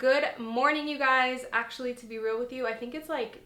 Good morning, you guys. Actually, to be real with you, I think it's like,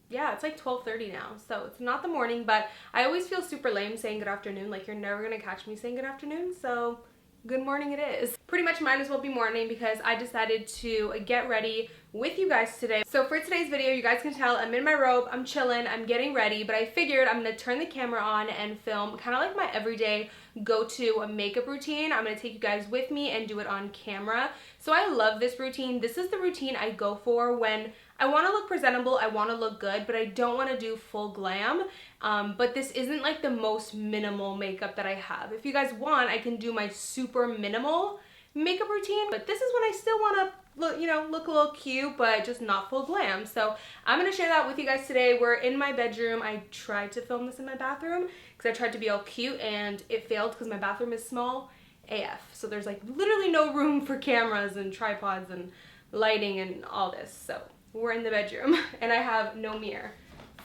yeah, it's like 12:30 now. So it's not the morning, but I always feel super lame saying good afternoon. Like, you're never gonna catch me saying good afternoon. So good morning it is. Pretty much might as well be morning because I decided to get ready with you guys today. So for today's video, you guys can tell I'm in my robe, I'm chilling, I'm getting ready, but I figured I'm gonna turn the camera on and film kind of like my everyday go-to makeup routine. I'm gonna take you guys with me and do it on camera. So I love this routine. This is the routine I go for when I want to look presentable, I want to look good, but I don't want to do full glam. But this isn't like the most minimal makeup that I have. If you guys want, I can do my super minimal makeup routine, but this is when I still want to look, look a little cute, but just not full glam. So I'm going to share that with you guys today. We're in my bedroom. I tried to film this in my bathroom because I tried to be all cute and it failed because my bathroom is small AF. So there's like literally no room for cameras and tripods and lighting and all this. So we're in the bedroom and I have no mirror.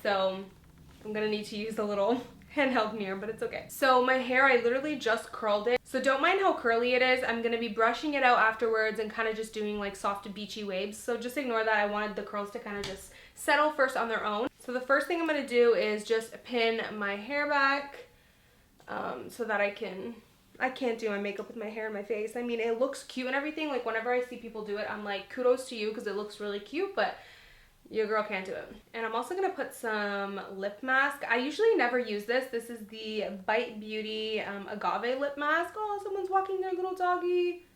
So I'm gonna need to use the little handheld mirror, but it's okay. So my hair, I literally just curled it. So don't mind how curly it is. I'm gonna be brushing it out afterwards and kind of just doing like soft beachy waves. So just ignore that. I wanted the curls to kind of just settle first on their own. So the first thing I'm gonna do is just pin my hair back so that I can't do my makeup with my hair and my face. I mean, it looks cute and everything. Like whenever I see people do it, I'm like, kudos to you because it looks really cute, but your girl can't do it. And I'm also gonna put some lip mask. I usually never use this. This is the Bite Beauty Agave lip mask. Oh, someone's walking their little doggy.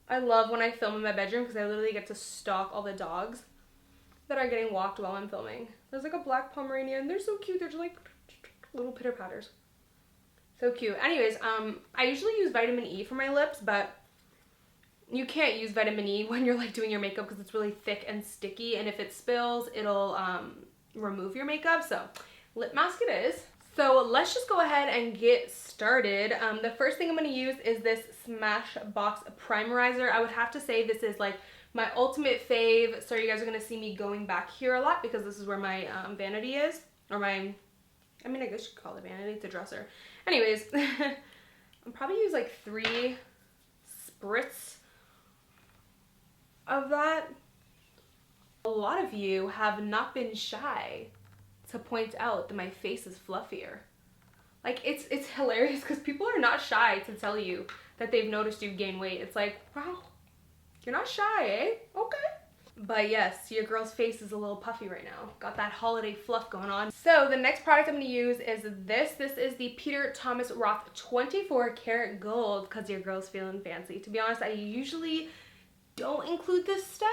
I love when I film in my bedroom because I literally get to stalk all the dogs that are getting walked while I'm filming. There's like a black Pomeranian. They're so cute. They're just like little pitter patters. So cute. Anyways, I usually use vitamin E for my lips, but you can't use vitamin E when you're like doing your makeup because it's really thick and sticky, and if it spills, it'll remove your makeup. So lip mask it is. So let's just go ahead and get started. The first thing I'm going to use is this Smashbox Primerizer. I would have to say this is like my ultimate fave. So you guys are going to see me going back here a lot because this is where my vanity is, or my, I mean, I guess you could call it vanity. It's a dresser. Anyways, I'll probably use like 3 spritz of that. A lot of you have not been shy to point out that my face is fluffier. Like, it's hilarious because people are not shy to tell you that they've noticed you've gained weight. It's like, wow, you're not shy, eh? Okay. But yes, your girl's face is a little puffy right now. Got that holiday fluff going on. So the next product I'm going to use is this. This is the Peter Thomas Roth 24 karat gold because your girl's feeling fancy. To be honest, I usually don't include this step.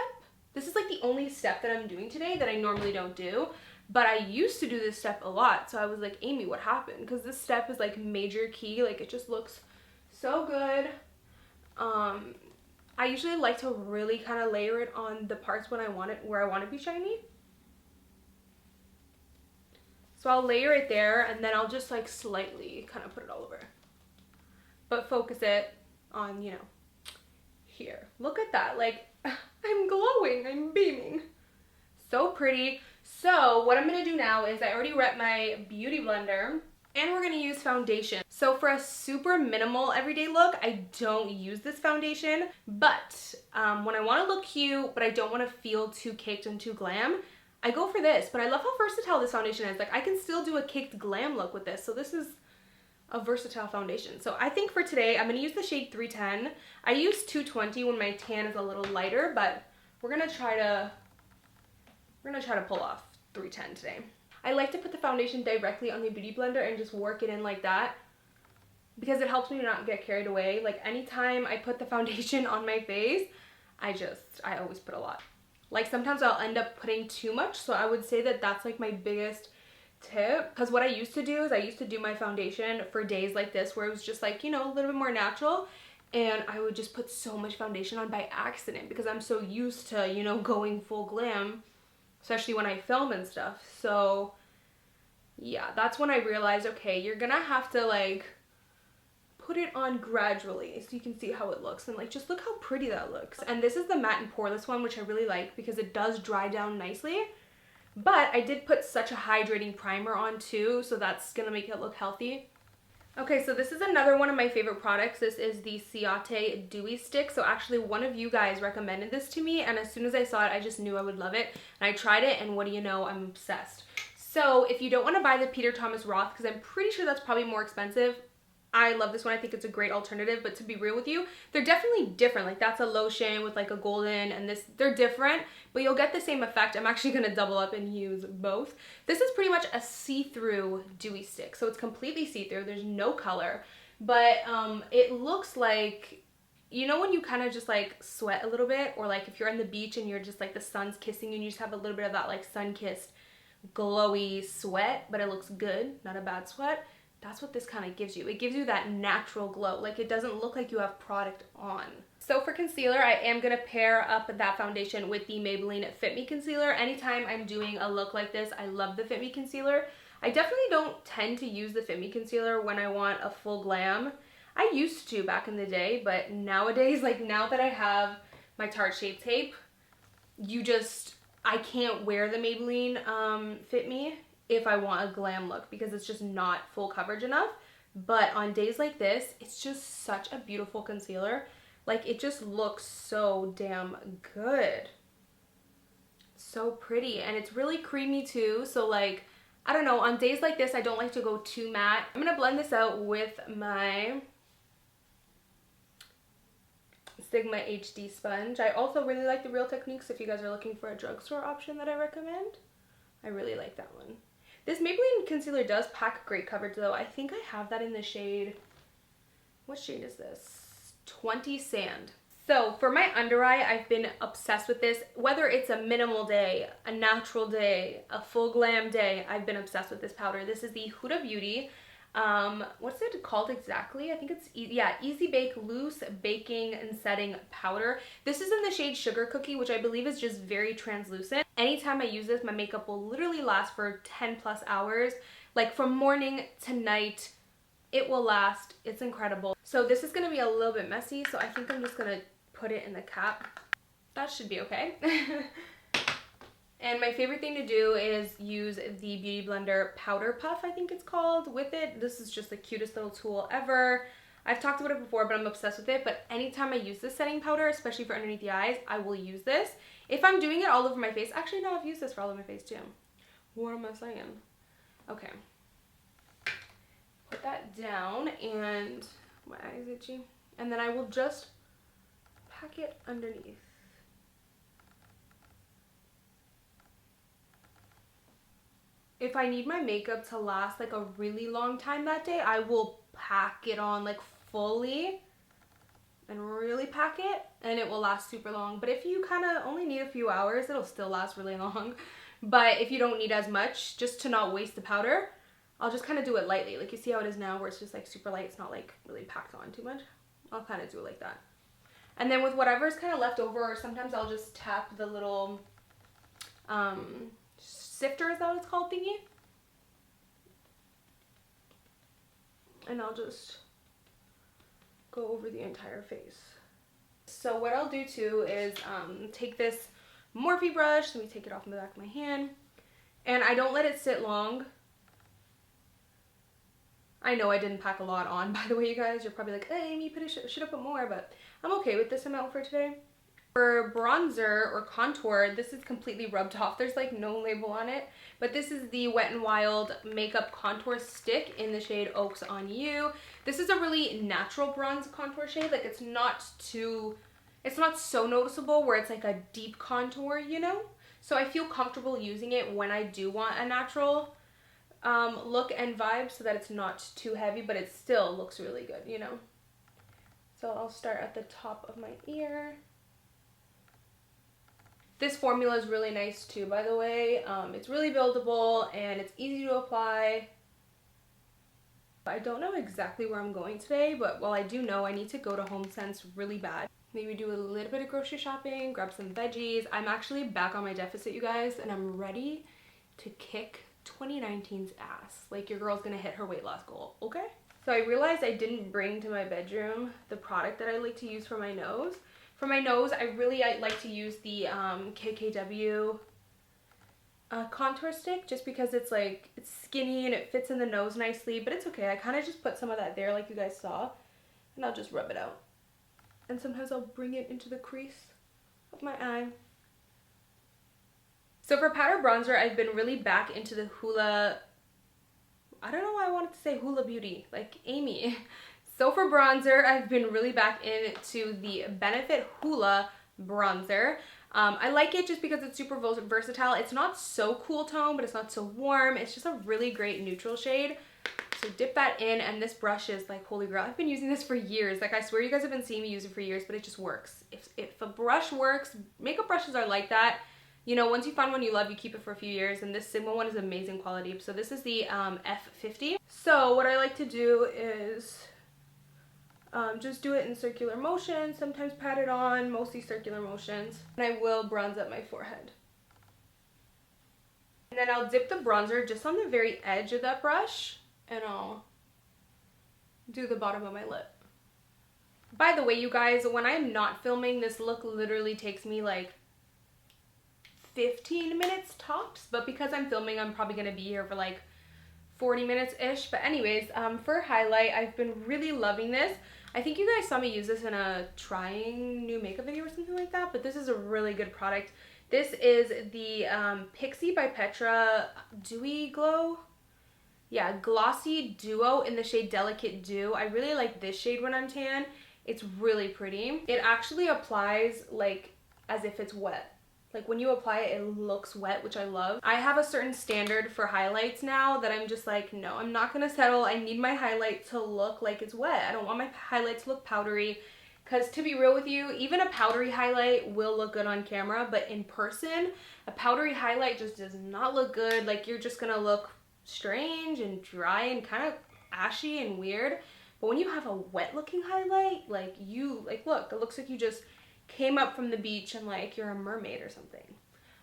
This is like the only step that I'm doing today that I normally don't do. But I used to do this step a lot. So I was like, Amy, what happened? Because this step is like major key. Like it just looks so good. I usually like to really kind of layer it on the parts when I want it, where I want it to be shiny. So I'll layer it there and then I'll just like slightly kind of put it all over. But focus it on, here. Look at that. Like, I'm glowing, I'm beaming. So pretty. So what I'm going to do now is I already wet my beauty blender. And we're going to use foundation. So for a super minimal everyday look, I don't use this foundation. But when I want to look cute, but I don't want to feel too caked and too glam, I go for this. But I love how versatile this foundation is. Like, I can still do a caked glam look with this. So this is a versatile foundation. So I think for today, I'm going to use the shade 310. I use 220 when my tan is a little lighter, but we're going to try to pull off 310 today. I like to put the foundation directly on the beauty blender and just work it in like that because it helps me not get carried away. Like anytime I put the foundation on my face, I always put a lot. Like sometimes I'll end up putting too much, so I would say that that's like my biggest tip. Because what I used to do is I used to do my foundation for days like this where it was just like, a little bit more natural, and I would just put so much foundation on by accident because I'm so used to, going full glam, especially when I film and stuff. So yeah, that's when I realized, okay, you're gonna have to like put it on gradually so you can see how it looks, and like just look how pretty that looks. And this is the matte and poreless one, which I really like because it does dry down nicely. But I did put such a hydrating primer on too, so that's gonna make it look healthy. Okay, so this is another one of my favorite products. This is the Ciate Dewy Stick. So actually one of you guys recommended this to me, and as soon as I saw it, I just knew I would love it. And I tried it, and what do you know, I'm obsessed. So if you don't want to buy the Peter Thomas Roth, because I'm pretty sure that's probably more expensive, I love this one. I think it's a great alternative, but to be real with you, they're definitely different. Like that's a lotion with like a golden, and this, they're different, but you'll get the same effect. I'm actually gonna double up and use both. This is pretty much a see-through dewy stick. So it's completely see-through, there's no color, but it looks like, you know when you kind of just like sweat a little bit, or like if you're on the beach and you're just like the sun's kissing you and you just have a little bit of that like sun-kissed glowy sweat, but it looks good, not a bad sweat. That's what this kind of gives you. It gives you that natural glow. Like it doesn't look like you have product on. So for concealer, I am going to pair up that foundation with the Maybelline Fit Me Concealer. Anytime I'm doing a look like this, I love the Fit Me Concealer. I definitely don't tend to use the Fit Me Concealer when I want a full glam. I used to back in the day, but nowadays, like now that I have my Tarte Shape Tape, I can't wear the Maybelline Fit Me if I want a glam look, because it's just not full coverage enough. But on days like this, it's just such a beautiful concealer. Like it just looks so damn good. So pretty, and it's really creamy too. So like, I don't know, on days like this, I don't like to go too matte. I'm gonna blend this out with my Sigma HD sponge. I also really like the Real Techniques if you guys are looking for a drugstore option that I recommend. I really like that one. This Maybelline concealer does pack great coverage though. I think I have that in the shade, what shade is this? 20 Sand. So for my under eye, I've been obsessed with this. Whether it's a minimal day, a natural day, a full glam day, I've been obsessed with this powder. This is the Huda Beauty. What's it called exactly? I think it's, Easy Bake Loose Baking and Setting Powder. This is in the shade Sugar Cookie, which I believe is just very translucent. Anytime I use this, my makeup will literally last for 10 plus hours. Like from morning to night, it will last. It's incredible. So this is gonna be a little bit messy, so I think I'm just gonna put it in the cap. That should be okay. And my favorite thing to do is use the Beauty Blender Powder Puff, I think it's called, with it. This is just the cutest little tool ever. I've talked about it before, but I'm obsessed with it. But anytime I use this setting powder, especially for underneath the eyes, I will use this. If I'm doing it all over my face, actually no, I've used this for all over my face too. What am I saying? Okay. Put that down, and my eyes itchy. And then I will just pack it underneath. If I need my makeup to last like a really long time that day, I will pack it on like fully and really pack it, and it will last super long. But if you kind of only need a few hours, it'll still last really long. But if you don't need as much, just to not waste the powder, I'll just kind of do it lightly. Like you see how it is now, where it's just like super light. It's not like really packed on too much. I'll kind of do it like that. And then with whatever's kind of left over, or sometimes I'll just tap the little sifter, is that what it's called, thingy? And I'll just go over the entire face. So what I'll do too is take this Morphe brush, let me take it off in the back of my hand, and I don't let it sit long. I know I didn't pack a lot on, by the way, you guys. You're probably like, hey, Amy, should have put more, but I'm okay with this amount for today. For bronzer or contour, this is completely rubbed off. There's like no label on it, but this is the Wet n Wild Makeup Contour Stick in the shade Oaks on You. This is a really natural bronze contour shade. Like it's not so noticeable where it's like a deep contour, you know? So I feel comfortable using it when I do want a natural look and vibe, so that it's not too heavy, but it still looks really good, you know? So I'll start at the top of my ear. This formula is really nice too, by the way. It's really buildable and it's easy to apply. I don't know exactly where I'm going today, but I do know I need to go to HomeSense really bad. Maybe do a little bit of grocery shopping, grab some veggies. I'm actually back on my deficit, you guys, and I'm ready to kick 2019's ass. Like your girl's gonna hit her weight loss goal, okay? So I realized I didn't bring to my bedroom the product that I like to use for my nose. For my nose, I like to use the KKW contour stick just because it's like, it's skinny and it fits in the nose nicely, but it's okay. I kind of just put some of that there like you guys saw, and I'll just rub it out. And sometimes I'll bring it into the crease of my eye. So for powder bronzer, I've been really back into the Hoola, I don't know why I wanted to say Hoola Beauty, like Amy. So for bronzer, I've been really back into the Benefit Hoola bronzer. I like it just because it's super versatile. It's not so cool tone, but it's not so warm. It's just a really great neutral shade. So dip that in, and this brush is like, holy grail. I've been using this for years. Like, I swear you guys have been seeing me use it for years, but it just works. If a brush works, makeup brushes are like that. You know, once you find one you love, you keep it for a few years, and this Sigma one is amazing quality. So this is the F50. So what I like to do is just do it in circular motions, sometimes pat it on, mostly circular motions. And I will bronze up my forehead. And then I'll dip the bronzer just on the very edge of that brush, and I'll do the bottom of my lip. By the way, you guys, when I'm not filming, this look literally takes me like 15 minutes tops, but because I'm filming, I'm probably gonna be here for like 40 minutes-ish. But anyways, for highlight, I've been really loving this. I think you guys saw me use this in a trying new makeup video or something like that, but this is a really good product. This is the Pixi by Petra Dewy Glow. Yeah, Glossy Duo in the shade Delicate Dew. I really like this shade when I'm tan. It's really pretty. It actually applies like as if it's wet. Like when you apply it, it looks wet, which I love. I have a certain standard for highlights now that I'm just like, no, I'm not gonna settle. I need my highlight to look like it's wet. I don't want my highlight to look powdery. Because to be real with you, even a powdery highlight will look good on camera, but in person, a powdery highlight just does not look good. Like, you're just gonna look strange and dry and kind of ashy and weird. But when you have a wet looking highlight, like look, it looks like you just came up from the beach and like you're a mermaid or something.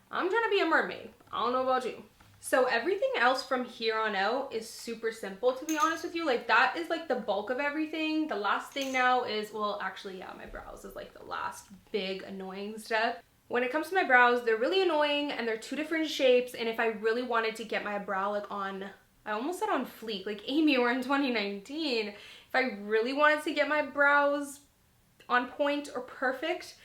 I'm trying to be a mermaid. I don't know about you. So everything else from here on out is super simple, to be honest with you. Like, that is like the bulk of everything. The last thing now is, well, actually, yeah, my brows is like the last big annoying step. When it comes to my brows, they're really annoying and they're two different shapes. And if I really wanted to get my brow like on, I almost said on fleek, like Amy or in 2019. If I really wanted to get my brows on point or perfect,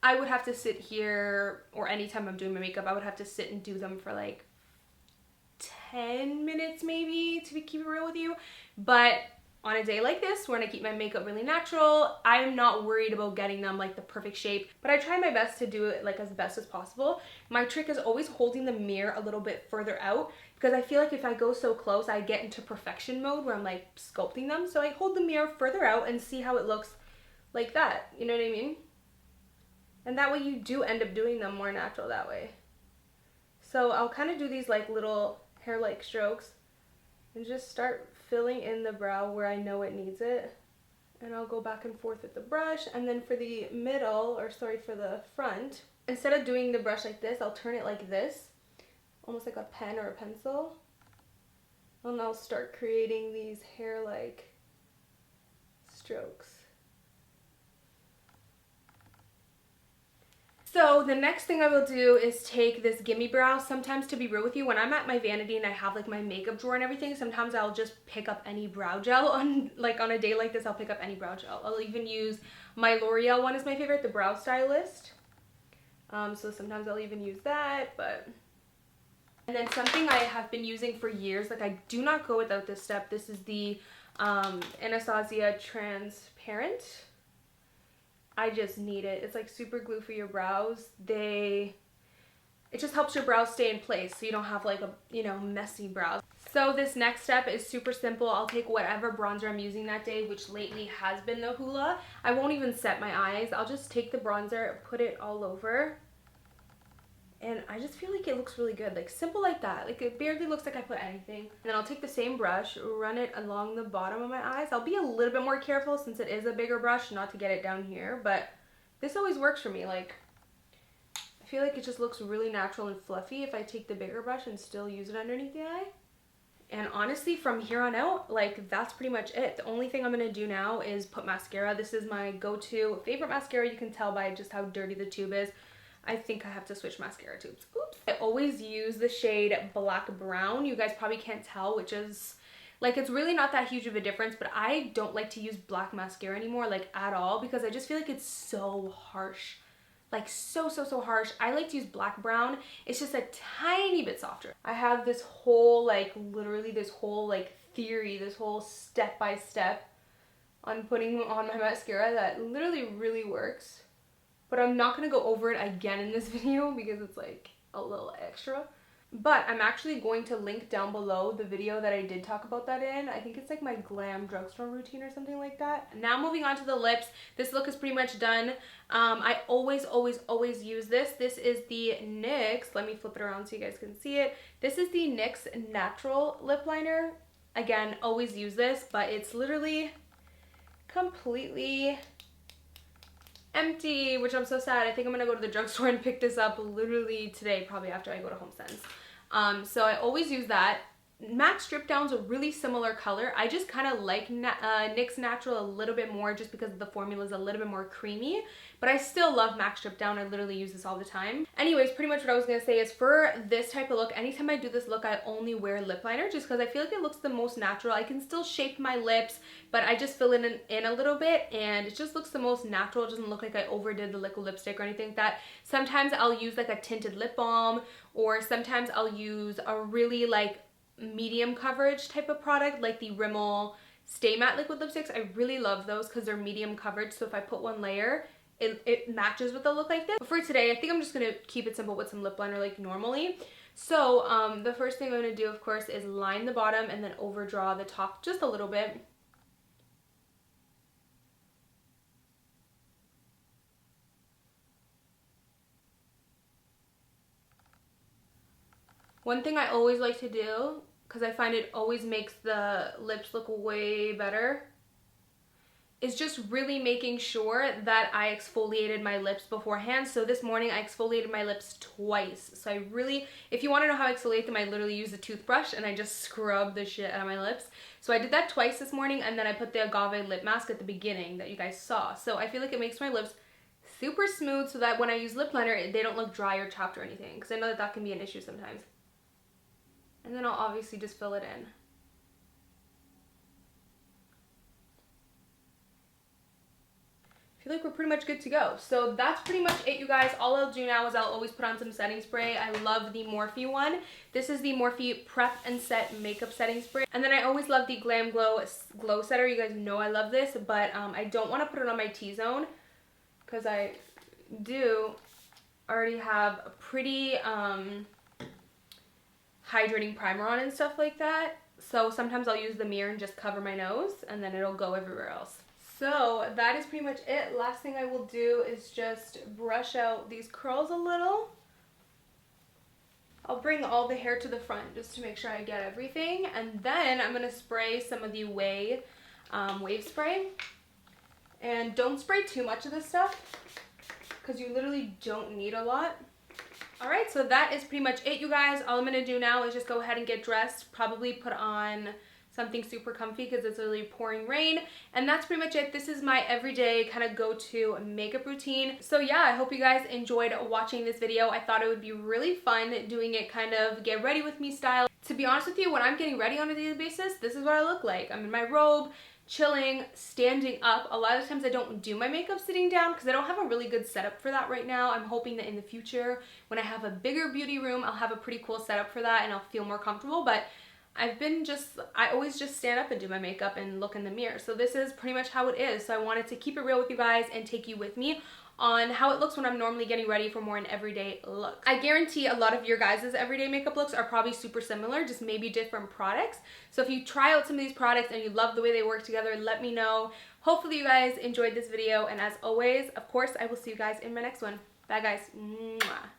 I would have to sit here, or anytime I'm doing my makeup, I would have to sit and do them for like 10 minutes maybe, to keep it real with you. But on a day like this, when I keep my makeup really natural, I'm not worried about getting them like the perfect shape, but I try my best to do it like as best as possible. My trick is always holding the mirror a little bit further out, because I feel like if I go so close, I get into perfection mode where I'm like sculpting them. So I hold the mirror further out and see how it looks like that, you know what I mean? And that way you do end up doing them more natural that way. So I'll kind of do these like little hair-like strokes and just start filling in the brow where I know it needs it. And I'll go back and forth with the brush. And then for the middle, or sorry, for the front, instead of doing the brush like this, I'll turn it like this, almost like a pen or a pencil. And I'll start creating these hair-like strokes. So the next thing I will do is take this Gimme Brow. Sometimes, to be real with you, when I'm at my vanity and I have like my makeup drawer and everything, sometimes I'll just pick up any brow gel on a day like this. I'll pick up any brow gel. I'll even use my L'Oreal one is my favorite, the Brow Stylist. So sometimes I'll even use that, but... And then something I have been using for years, like I do not go without this step. This is the Anastasia Transparent. I just need it. It's like super glue for your brows. It just helps your brows stay in place so you don't have like a, you know, messy brows. So this next step is super simple. I'll take whatever bronzer I'm using that day, which lately has been the Hoola. I won't even set my eyes. I'll just take the bronzer, put it all over. And I just feel like it looks really good. Like, simple like that. Like, it barely looks like I put anything. And then I'll take the same brush, run it along the bottom of my eyes. I'll be a little bit more careful since it is a bigger brush, not to get it down here. But this always works for me. Like, I feel like it just looks really natural and fluffy if I take the bigger brush and still use it underneath the eye. And honestly, from here on out, like, that's pretty much it. The only thing I'm going to do now is put mascara. This is my go-to favorite mascara. You can tell by just how dirty the tube is. I think I have to switch mascara tubes. Oops. I always use the shade Black Brown. You guys probably can't tell, which is, like, it's really not that huge of a difference, but I don't like to use black mascara anymore, like, at all, because I just feel like it's so harsh. Like, so harsh. I like to use Black Brown. It's just a tiny bit softer. I have this whole, like, literally this whole, like, theory, this whole step-by-step on putting on my mascara that literally really works. But I'm not going to go over it again in this video because it's like a little extra. But I'm actually going to link down below the video that I did talk about that in. I think it's like my glam drugstore routine or something like that. Now moving on to the lips. This look is pretty much done. I always use this. This is the NYX. Let me flip it around so you guys can see it. This is the NYX Natural Lip Liner. Again, always use this, but it's literally completely empty, which I'm so sad. I think I'm gonna go to the drugstore and pick this up literally today, probably after I go to HomeSense. So I always use that. MAC Stripdown's a really similar color. I just kind of like NYX Natural a little bit more just because the formula is a little bit more creamy, but I still love MAC Stripdown. I literally use this all the time. Anyways, pretty much what I was going to say is for this type of look, anytime I do this look, I only wear lip liner just because I feel like it looks the most natural. I can still shape my lips, but I just fill it in a little bit and it just looks the most natural. It doesn't look like I overdid the liquid lipstick or anything like that. Sometimes I'll use like a tinted lip balm, or sometimes I'll use a really like medium coverage type of product like the Rimmel Stay Matte liquid lipsticks. I really love those because they're medium coverage, so if I put one layer it matches with a look like this. But for today, I think I'm just gonna keep it simple with some lip liner like normally. So the first thing I'm gonna do, of course, is line the bottom and then overdraw the top just a little bit. One thing I always like to do, because I find it always makes the lips look way better, is just really making sure that I exfoliated my lips beforehand. So this morning I exfoliated my lips twice. So I really, if you want to know how I exfoliate them, I literally use a toothbrush and I just scrub the shit out of my lips. So I did that twice this morning, and then I put the agave lip mask at the beginning that you guys saw. So I feel like it makes my lips super smooth so that when I use lip liner, they don't look dry or chapped or anything, because I know that that can be an issue sometimes. And then I'll obviously just fill it in. I feel like we're pretty much good to go. So that's pretty much it, you guys. All I'll do now is I'll always put on some setting spray. I love the Morphe one. This is the Morphe Prep and Set Makeup Setting Spray. And then I always love the Glam Glow Setter. You guys know I love this, but I don't want to put it on my T-zone because I do already have a pretty hydrating primer on and stuff like that. So sometimes I'll use the mirror and just cover my nose, and then it'll go everywhere else. So that is pretty much it. Last thing I will do is just brush out these curls a little. I'll bring all the hair to the front just to make sure I get everything. And then I'm going to spray some of the wave spray. And don't spray too much of this stuff because you literally don't need a lot. Alright, so that is pretty much it, you guys. All I'm going to do now is just go ahead and get dressed, probably put on something super comfy because it's literally pouring rain, and that's pretty much it. This is my everyday kind of go-to makeup routine. So yeah, I hope you guys enjoyed watching this video. I thought it would be really fun doing it kind of get ready with me style. To be honest with you, when I'm getting ready on a daily basis, this is what I look like. I'm in my robe, chilling, standing up. A lot of times I don't do my makeup sitting down because I don't have a really good setup for that right now. I'm hoping that in the future, when I have a bigger beauty room, I'll have a pretty cool setup for that and I'll feel more comfortable. But I always just stand up and do my makeup and look in the mirror. So this is pretty much how it is. So I wanted to keep it real with you guys and take you with me on how it looks when I'm normally getting ready for more an everyday look. I guarantee a lot of your guys' everyday makeup looks are probably super similar, just maybe different products. So if you try out some of these products and you love the way they work together, let me know. Hopefully you guys enjoyed this video, and as always, of course, I will see you guys in my next one. Bye guys. Mwah.